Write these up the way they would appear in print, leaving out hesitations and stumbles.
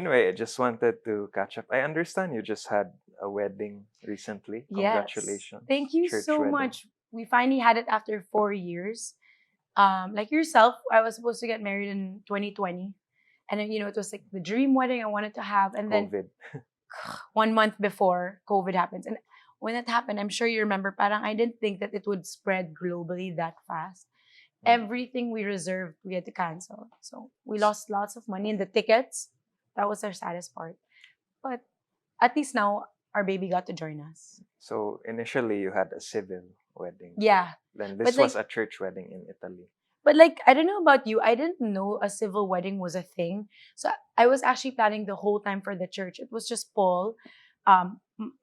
Anyway, I just wanted to catch up. I understand you just had a wedding recently. Yes. Congratulations. Thank you Church so wedding. much. We finally had it after 4 years. Like yourself, I was supposed to get married in 2020. And then, it was like the dream wedding I wanted to have. And then COVID. 1 month before COVID happens. And when that happened, I'm sure you remember, parang I didn't think that it would spread globally that fast. Mm. Everything we reserved, we had to cancel. So we lost lots of money in the tickets. That was our saddest part. But at least now our baby got to join us. So initially you had a civil wedding. Yeah. Then But this was like a church wedding in Italy. I don't know about you. I didn't know a civil wedding was a thing. So I was actually planning the whole time for the church. It was just Paul,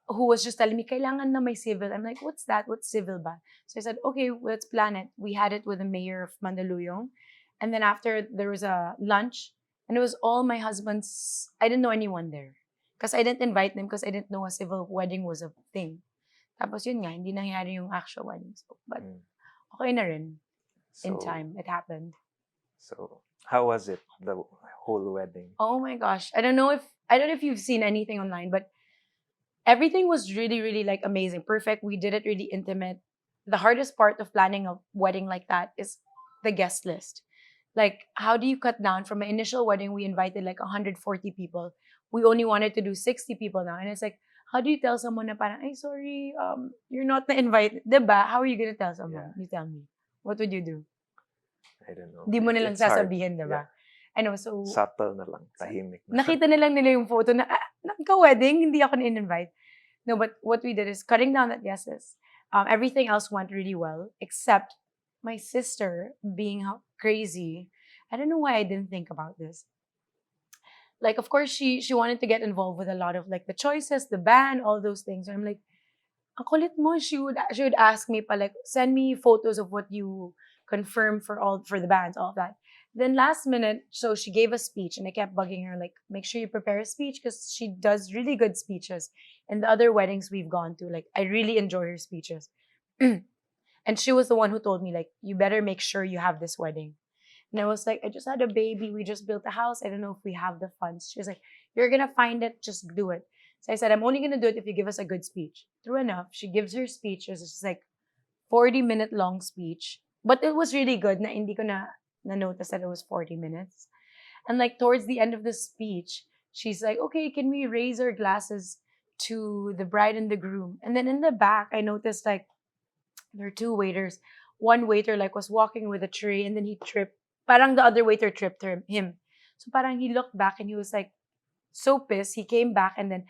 who was just telling me, kailangan na may civil. I'm like, what's that? What's civil ba? So I said, okay, let's plan it. We had it with the mayor of Mandaluyong. And then after there was a lunch and it was all my husband's, I didn't know anyone there. Because I didn't invite them because I didn't know a civil wedding was a thing. Tapos yun nga, hindi nangyari yung actual wedding. So, but Mm. okay na rin. In So time, it happened. so how was it, the whole wedding? Oh my gosh. I don't know if you've seen anything online, but everything was really, really like amazing. Perfect. We did it really intimate. The hardest part of planning a wedding like that is the guest list. Like, how do you cut down from my initial wedding? We invited like 140 people. We only wanted to do 60 people now. And it's like, how do you tell someone na parang, ay, sorry, you're not na invite, diba? How are you gonna tell someone? Yeah, You tell me. What would you do? I don't know. Di mo nilang It's hard. sasabihin, Yeah. diba? I know, so Subtle na lang. Tahimik na. nakita na lang nila yung photo na, nagka-wedding, hindi ako na-invite. No, but what we did is cutting down that guesses. Everything else went really well, except my sister being crazy. I don't know why I didn't think about this. Like, of course, she wanted to get involved with a lot of like the choices, the band, all those things. So I'm like, ang kulit mo. She would ask me pa like, send me photos of what you confirm for the bands, all of that. Then last minute, so she gave a speech and I kept bugging her like, make sure you prepare a speech because she does really good speeches. And the other weddings we've gone to, like I really enjoy her speeches. And she was the one who told me like, you better make sure you have this wedding. And I was like, I just had a baby. We just built a house. I don't know if we have the funds. She was like, you're going to find it. Just do it. So I said, I'm only going to do it if you give us a good speech. True enough, she gives her speech. It was just like 40-minute long speech. But it was really good na hindi ko na notice that it was 40 minutes. And like towards the end of the speech, she's like, okay, can we raise our glasses to the bride and the groom? And then in the back, I noticed like there are two waiters. One waiter like was walking with a tray and then he tripped. Parang the other waiter tripped him. So parang he looked back and he was like so pissed. He came back and then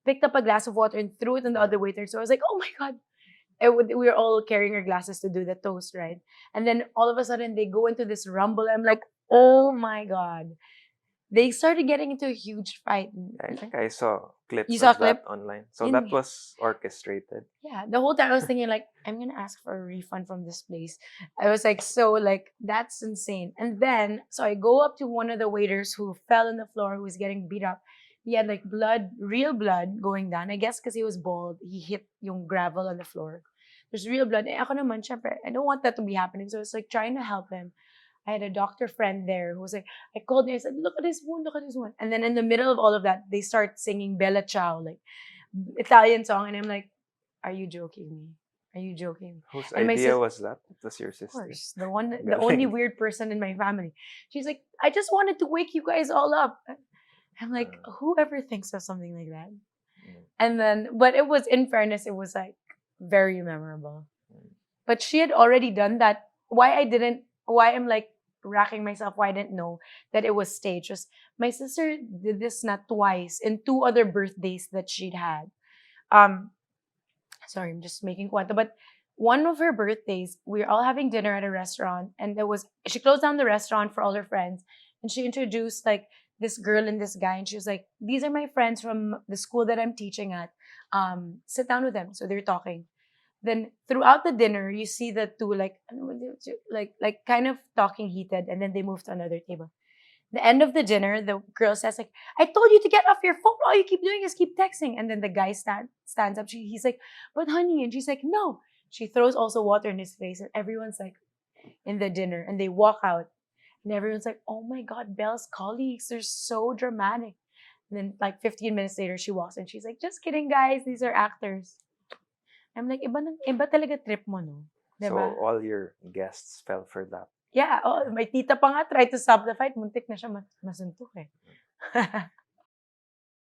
picked up a glass of water and threw it on the other waiter. So I was like, oh my God. We were all carrying our glasses to do the toast, right? And then all of a sudden they go into this rumble. I'm like, oh my God. They started getting into a huge fight. I think I saw You clips saw a of that clip? online. So Yun that nga. was orchestrated. Yeah, the whole time I was thinking like, I'm gonna ask for a refund from this place. I was like, so like that's insane. And then so I go up to one of the waiters who fell on the floor, who was getting beat up. He had like blood, real blood going down. I guess because he was bald, he hit yung gravel on the floor. There's real blood. Eh, ako naman, syempre, I don't want that to be happening. So I was like trying to help him. I had a doctor friend there who was like, I called him, I said, look at this wound, look at this wound. And then in the middle of all of that, they start singing Bella Ciao, like Italian song. And I'm like, are you joking me? Are you joking? Whose And my idea sister, was that? It was your of sister. course, the only Galing. weird person in my family. She's like, I just wanted to wake you guys all up. I'm like, whoever thinks of something like that. Mm. And then, but it was, in fairness, it was like very memorable. Mm. But she had already done that. Why I'm like racking myself, why I didn't know that it was staged. Was my sister did this not twice in two other birthdays that she'd had. Um, sorry, I'm just making kwento. But one of her birthdays, we were all having dinner at a restaurant, and she closed down the restaurant for all her friends, and she introduced like this girl and this guy, and she was like, "These are my friends from the school that I'm teaching at. Sit down with them." So they're talking. Then throughout the dinner, you see the two like ano ba like kind of talking heated, and then they move to another table. The end of the dinner, the girl says like, "I told you to get off your phone. All you keep doing is keep texting." And then the guy stands up. He's like, "But honey," and she's like, "No." She throws also water in his face, and everyone's like in the dinner, and they walk out, and everyone's like, "Oh my God, Belle's colleagues, they're so dramatic." And then like 15 minutes later, she walks in. She's like, "Just kidding, guys. These are actors." I'm like, iba talaga trip mo, no? So Diba? all your guests fell for that. Yeah, oh, may tita pa nga tried to stop the fight. Muntik na siya masuntok eh.